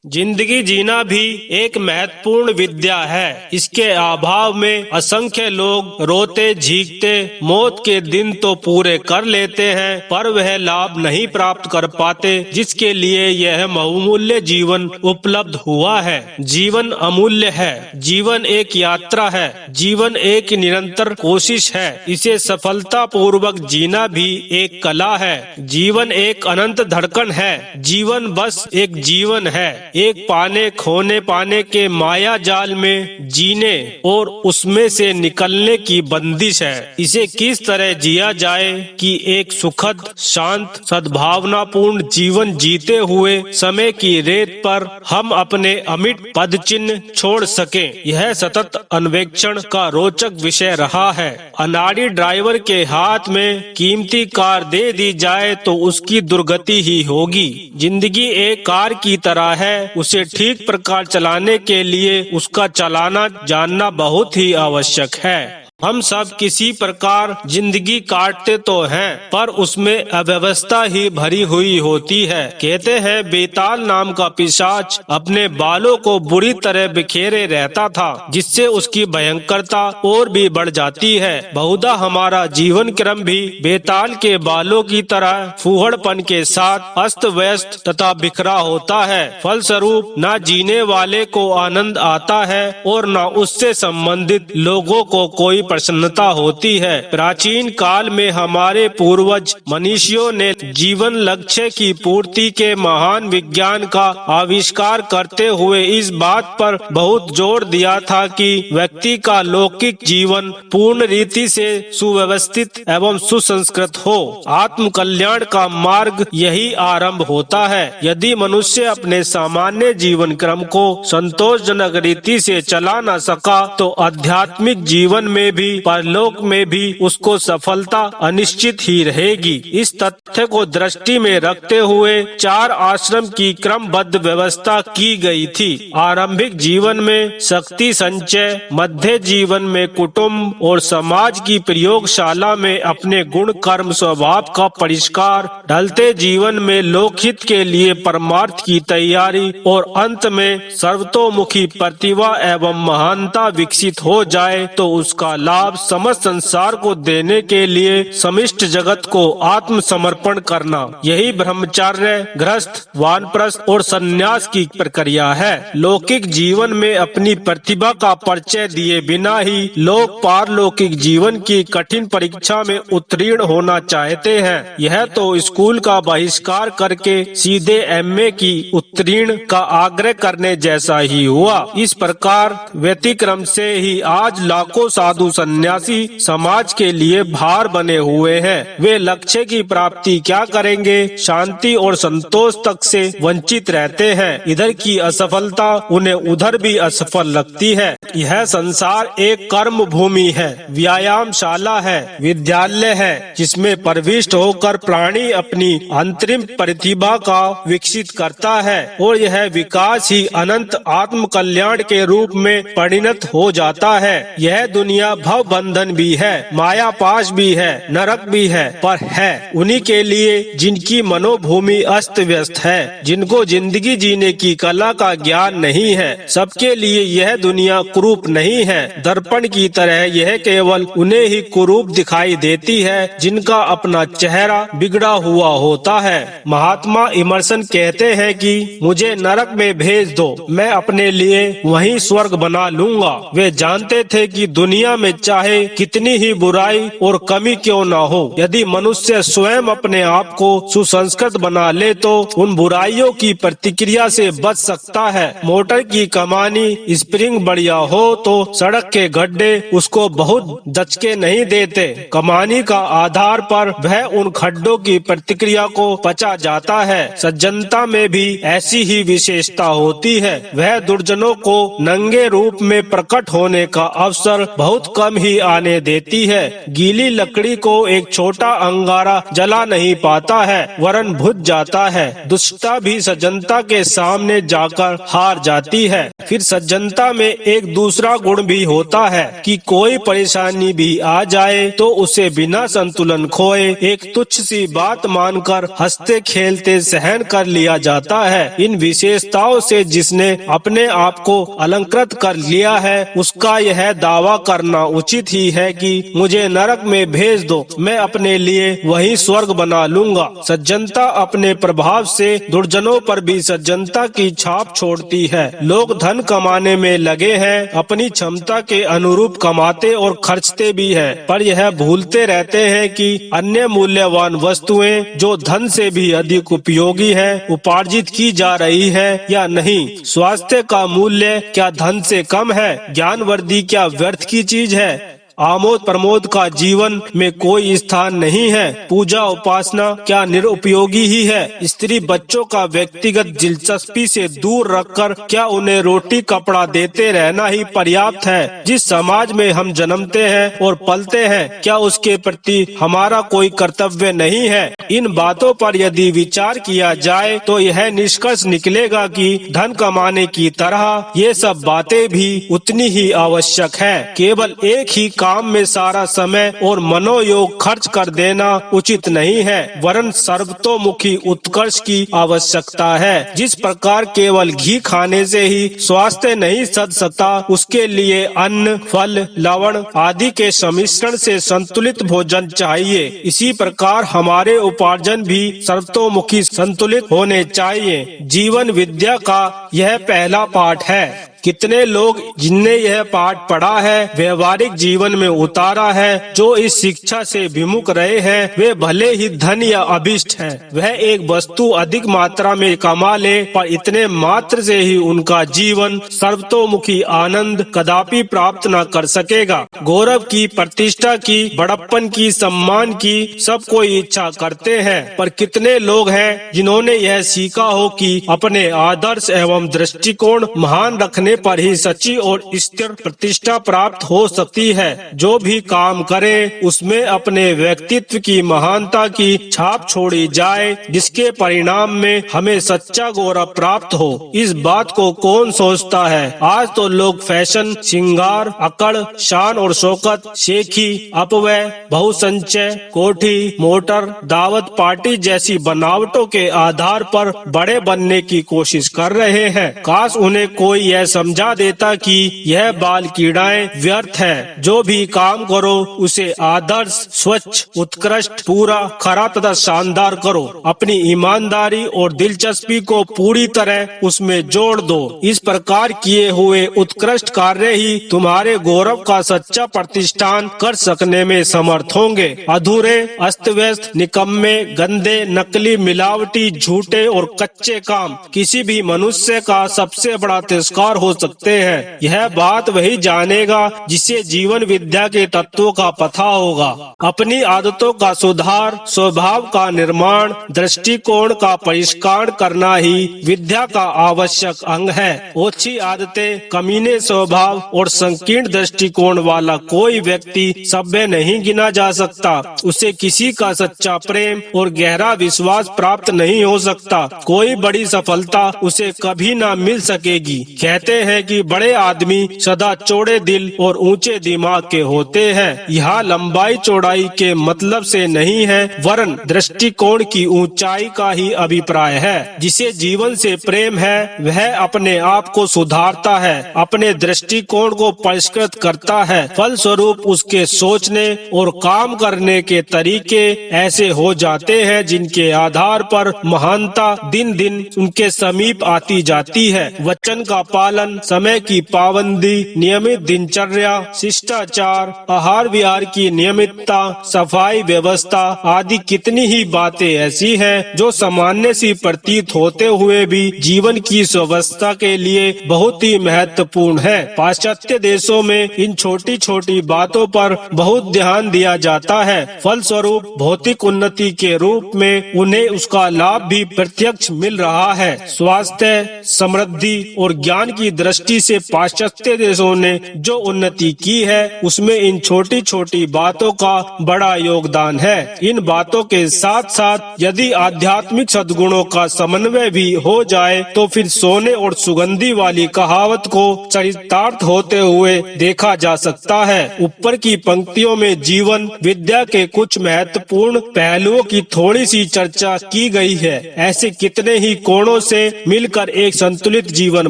जिंदगी जीना भी एक महत्वपूर्ण विद्या है। इसके अभाव में असंख्य लोग रोते झीकते मौत के दिन तो पूरे कर लेते हैं, पर वह लाभ नहीं प्राप्त कर पाते जिसके लिए यह बहुमूल्य जीवन उपलब्ध हुआ है। जीवन अमूल्य है, जीवन एक यात्रा है, जीवन एक निरंतर कोशिश है। इसे सफलता पूर्वक जीना भी एक कला है। जीवन एक अनंत धड़कन है। जीवन बस एक जीवन है, एक पाने खोने पाने के माया जाल में जीने और उसमें से निकलने की बंदिश है। इसे किस तरह जिया जाए कि एक सुखद, शांत, सद्भावना पूर्ण जीवन जीते हुए समय की रेत पर हम अपने अमिट पद चिन्ह छोड़ सकें, यह सतत अन्वेषण का रोचक विषय रहा है। अनाड़ी ड्राइवर के हाथ में कीमती कार दे दी जाए तो उसकी दुर्गति ही होगी। जिंदगी एक कार की तरह है, उसे ठीक प्रकार चलाने के लिए उसका चलाना जानना बहुत ही आवश्यक है। हम सब किसी प्रकार जिंदगी काटते तो हैं, पर उसमें अव्यवस्था ही भरी हुई होती है। कहते हैं बेताल नाम का पिशाच अपने बालों को बुरी तरह बिखेरे रहता था, जिससे उसकी भयंकरता और भी बढ़ जाती है। बहुधा हमारा जीवन क्रम भी बेताल के बालों की तरह फूहड़पन के साथ अस्त व्यस्त तथा बिखरा होता है। फलस्वरूप न जीने वाले को आनंद आता है और न उससे संबंधित लोगों को कोई प्रसन्नता होती है। प्राचीन काल में हमारे पूर्वज मनीषियों ने जीवन लक्ष्य की पूर्ति के महान विज्ञान का आविष्कार करते हुए इस बात पर बहुत जोर दिया था कि व्यक्ति का लौकिक जीवन पूर्ण रीति से सुव्यवस्थित एवं सुसंस्कृत हो। आत्म कल्याण का मार्ग यही आरंभ होता है। यदि मनुष्य अपने सामान्य जीवन क्रम को संतोषजनक रीति से चला न सका तो आध्यात्मिक जीवन में भी परलोक में भी उसको सफलता अनिश्चित ही रहेगी। इस तथ्य को दृष्टि में रखते हुए 4 आश्रम की क्रमबद्ध व्यवस्था की गई थी। आरंभिक जीवन में शक्ति संचय, मध्य जीवन में कुटुंब और समाज की प्रयोगशाला में अपने गुण कर्म स्वभाव का परिष्कार, ढलते जीवन में लोकहित के लिए परमार्थ की तैयारी और अंत में सर्वतोमुखी प्रतिभा एवं महानता विकसित हो जाए तो उसका लाभ समस्त संसार को देने के लिए समिष्ट जगत को आत्म समर्पण करना, यही ब्रह्मचर्य, गृहस्थ, वानप्रस्थ और संन्यास की प्रक्रिया है। लौकिक जीवन में अपनी प्रतिभा का परिचय दिए बिना ही लोग पारलौकिक जीवन की कठिन परीक्षा में उत्तीर्ण होना चाहते हैं। यह तो स्कूल का बहिष्कार करके सीधे MA की उत्तीर्ण का आग्रह करने जैसा ही हुआ। इस प्रकार व्यतिक्रम से ही आज लाखों साधु सन्यासी समाज के लिए भार बने हुए हैं। वे लक्ष्य की प्राप्ति क्या करेंगे, शांति और संतोष तक से वंचित रहते हैं। इधर की असफलता उन्हें उधर भी असफल लगती है। यह संसार एक कर्म भूमि है, व्यायामशाला है, विद्यालय है, जिसमें प्रविष्ट होकर प्राणी अपनी अंतरिम प्रतिभा का विकसित करता है और यह विकास ही अनंत आत्म कल्याण के रूप में परिणत हो जाता है। यह दुनिया भव बंधन भी है, माया पाश भी है, नरक भी है, पर है उन्हीं के लिए जिनकी मनोभूमि अस्त व्यस्त है, जिनको जिंदगी जीने की कला का ज्ञान नहीं है। सबके लिए यह दुनिया कुरूप नहीं है। दर्पण की तरह यह केवल उन्हें ही कुरूप दिखाई देती है जिनका अपना चेहरा बिगड़ा हुआ होता है। महात्मा इमर्सन कहते हैं कि मुझे नरक में भेज दो, मैं अपने लिए वहीं स्वर्ग बना लूंगा। वे जानते थे कि दुनिया में चाहे कितनी ही बुराई और कमी क्यों न हो, यदि मनुष्य स्वयं अपने आप को सुसंस्कृत बना ले तो उन बुराइयों की प्रतिक्रिया से बच सकता है। मोटर की कमानी स्प्रिंग बढ़िया हो तो सड़क के गड्ढे उसको बहुत दचके नहीं देते। कमानी का आधार पर वह उन खड्डों की प्रतिक्रिया को पचा जाता है। सज्जनता में भी ऐसी ही विशेषता होती है। वह दुर्जनों को नंगे रूप में प्रकट होने का अवसर बहुत कम ही आने देती है। गीली लकड़ी को एक छोटा अंगारा जला नहीं पाता है, वरन बुझ जाता है। दुष्टता भी सज्जनता के सामने जाकर हार जाती है। फिर सज्जनता में एक दूसरा गुण भी होता है कि कोई परेशानी भी आ जाए तो उसे बिना संतुलन खोए एक तुच्छ सी बात मानकर हंसते खेलते सहन कर लिया जाता है। इन विशेषताओं से जिसने अपने आप को अलंकृत कर लिया है, उसका यह दावा करना उचित ही है कि मुझे नरक में भेज दो, मैं अपने लिए वही स्वर्ग बना लूंगा। सज्जनता अपने प्रभाव से दुर्जनों पर भी सज्जनता की छाप छोड़ती है। लोग धन कमाने में लगे हैं, अपनी क्षमता के अनुरूप कमाते और खर्चते भी हैं, पर यह भूलते रहते हैं कि अन्य मूल्यवान वस्तुएं जो धन से भी अधिक उपयोगी है, उपार्जित की जा रही है या नहीं। स्वास्थ्य का मूल्य क्या धन से कम है? ज्ञानवर्धि क्या व्यर्थ की चीज है? आमोद प्रमोद का जीवन में कोई स्थान नहीं है। पूजा उपासना क्या निरुपयोगी ही है? स्त्री बच्चों का व्यक्तिगत दिलचस्पी से दूर रखकर क्या उन्हें रोटी कपड़ा देते रहना ही पर्याप्त है? जिस समाज में हम जन्मते हैं और पलते हैं, क्या उसके प्रति हमारा कोई कर्तव्य नहीं है? इन बातों पर यदि विचार किया जाए तो यह निष्कर्ष निकलेगा कि धन कमाने की तरह ये सब बातें भी उतनी ही आवश्यक है। केवल एक ही काम में सारा समय और मनोयोग खर्च कर देना उचित नहीं है, वरन सर्वतोमुखी उत्कर्ष की आवश्यकता है। जिस प्रकार केवल घी खाने से ही स्वास्थ्य नहीं सध सकता, उसके लिए अन्न, फल, लवण आदि के सम्मिश्रण से संतुलित भोजन चाहिए। इसी प्रकार हमारे उपार्जन भी सर्वतोमुखी संतुलित होने चाहिए। जीवन विद्या का यह पहला पाठ है। कितने लोग जिनने यह पाठ पढ़ा है, व्यवहारिक जीवन में उतारा है, जो इस शिक्षा से विमुख रहे हैं, वे भले ही धन या अभिष्ट हैं, वह एक वस्तु अधिक मात्रा में कमा ले, पर इतने मात्र से ही उनका जीवन सर्वतोमुखी आनंद कदापि प्राप्त न कर सकेगा। गौरव की, प्रतिष्ठा की, बड़प्पन की, सम्मान की सब कोई इच्छा करते हैं, पर कितने लोग हैं जिन्होंने यह सीखा हो कि अपने आदर्श एवं दृष्टिकोण महान रखने पर ही सच्ची और स्थिर प्रतिष्ठा प्राप्त हो सकती है। जो भी काम करे उसमें अपने व्यक्तित्व की महानता की छाप छोड़ी जाए, जिसके परिणाम में हमें सच्चा गौरव प्राप्त हो। इस बात को कौन सोचता है? आज तो लोग फैशन, श्रृंगार, अकड़, शान और शौकत, शेखी, अपव्यय, बहुसंचय, कोठी, मोटर, दावत पार्टी जैसी बनावटों के आधार पर बड़े बनने की कोशिश कर रहे हैं। काश उन्हें कोई यह समझा देता कि यह बाल कीड़ाएं व्यर्थ है। जो भी काम करो उसे आदर्श, स्वच्छ, उत्कृष्ट, पूरा, खरा तथा शानदार करो। अपनी ईमानदारी और दिलचस्पी को पूरी तरह उसमें जोड़ दो। इस प्रकार किए हुए उत्कृष्ट कार्य ही तुम्हारे गौरव का सच्चा प्रतिष्ठान कर सकने में समर्थ होंगे। अधूरे, अस्त व्यस्त, निकम्मे, गंदे, नकली, मिलावटी, झूठे और कच्चे काम किसी भी मनुष्य का सबसे बड़ा तिरस्कार हो सकते हैं। यह बात वही जानेगा जिसे जीवन विद्या के तत्वों का पता होगा। अपनी आदतों का सुधार, स्वभाव का निर्माण, दृष्टिकोण का परिष्कार करना ही विद्या का आवश्यक अंग है। ओछी आदतें, कमीने स्वभाव और संकीर्ण दृष्टिकोण वाला कोई व्यक्ति सभ्य नहीं गिना जा सकता। उसे किसी का सच्चा प्रेम और गहरा विश्वास प्राप्त नहीं हो सकता। कोई बड़ी सफलता उसे कभी न मिल सकेगी। कहते हैं कि बड़े आदमी सदा चौड़े दिल और ऊंचे दिमाग के होते हैं। यहाँ लंबाई चौड़ाई के मतलब से नहीं है, वरन दृष्टिकोण की ऊंचाई का ही अभिप्राय है। जिसे जीवन से प्रेम है वह अपने आप को सुधारता है, अपने दृष्टिकोण को परिष्कृत करता है। फल स्वरूप उसके सोचने और काम करने के तरीके ऐसे हो जाते हैं जिनके आधार पर महानता दिन दिन उनके समीप आती जाती है। वचन का पालन, समय की पाबंदी, नियमित दिनचर्या, शिष्टाचार, आहार विहार की नियमितता, सफाई व्यवस्था आदि कितनी ही बातें ऐसी हैं जो सामान्य सी प्रतीत होते हुए भी जीवन की स्वावस्था के लिए बहुत ही महत्वपूर्ण है। पाश्चात्य देशों में इन छोटी छोटी बातों पर बहुत ध्यान दिया जाता है। फल स्वरूप भौतिक उन्नति के रूप में उन्हें उसका लाभ भी प्रत्यक्ष मिल रहा है। स्वास्थ्य, समृद्धि और ज्ञान की दृष्टि से पाश्चात्य देशों ने जो उन्नति की है उसमें इन छोटी छोटी बातों का बड़ा योगदान है। इन बातों के साथ साथ यदि आध्यात्मिक सद्गुणों का समन्वय भी हो जाए तो फिर सोने और सुगंधी वाली कहावत को चरितार्थ होते हुए देखा जा सकता है। ऊपर की पंक्तियों में जीवन विद्या के कुछ महत्वपूर्ण पहलुओं की थोड़ी सी चर्चा की गई है। ऐसे कितने ही कोणों से मिलकर एक संतुलित जीवन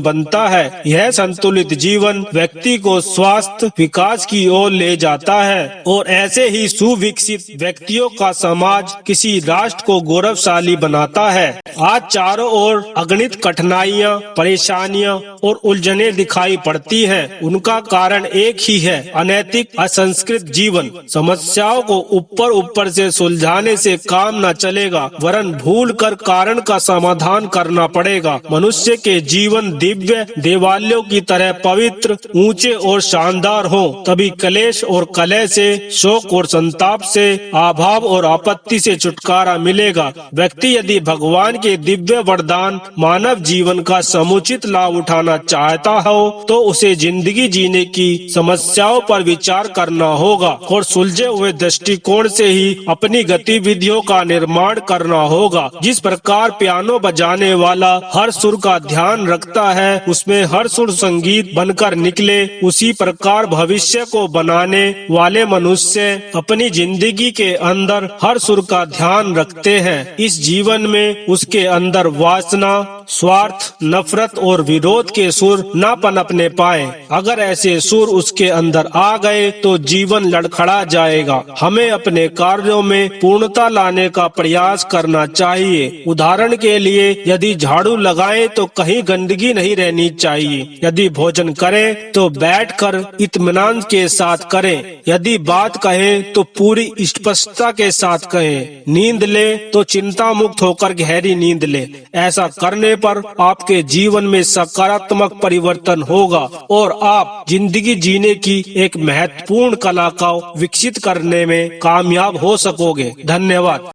बनता है। यह संतुलित जीवन व्यक्ति को स्वास्थ्य विकास की ओर ले जाता है और ऐसे ही सुविकसित व्यक्तियों का समाज किसी राष्ट्र को गौरवशाली बनाता है। आज चारों ओर अगणित कठिनाइयाँ, परेशानियाँ और उलझने दिखाई पड़ती हैं। उनका कारण एक ही है, अनैतिक असंस्कृत जीवन। समस्याओं को ऊपर से सुलझाने से काम न चलेगा, वरन भूल कर कारण का समाधान करना पड़ेगा। मनुष्य के जीवन दिव्य देवालयों की तरह पवित्र, ऊंचे और शानदार हो, तभी क्लेश और कलह से, शोक और संताप से, अभाव और आपत्ति से छुटकारा मिलेगा। व्यक्ति यदि भगवान के दिव्य वरदान मानव जीवन का समुचित लाभ उठाना चाहता हो तो उसे जिंदगी जीने की समस्याओं पर विचार करना होगा और सुलझे हुए दृष्टिकोण से ही अपनी गतिविधियों का निर्माण करना होगा। जिस प्रकार पियानो बजाने वाला हर सुर का ध्यान रखता है उसमें हर सुर संगीत बनकर निकले, उसी प्रकार भविष्य को बनाने वाले मनुष्य अपनी जिंदगी के अंदर हर सुर का ध्यान रखते हैं। इस जीवन में उसके अंदर वासना, स्वार्थ, नफरत और विरोध के सुर न पनपने पाए। अगर ऐसे सुर उसके अंदर आ गए तो जीवन लड़खड़ा जाएगा। हमें अपने कार्यों में पूर्णता लाने का प्रयास करना चाहिए। उदाहरण के लिए यदि झाड़ू लगाएं तो कहीं गंदगी नहीं रहनी चाहिए। यदि भोजन करें तो बैठकर इत्मीनान के साथ करें। यदि बात कहें तो पूरी स्पष्टता के साथ कहें। नींद ले तो चिंता मुक्त होकर गहरी नींद ले। ऐसा करने पर आपके जीवन में सकारात्मक परिवर्तन होगा और आप जिंदगी जीने की एक महत्वपूर्ण कला को विकसित करने में कामयाब हो सकोगे। धन्यवाद।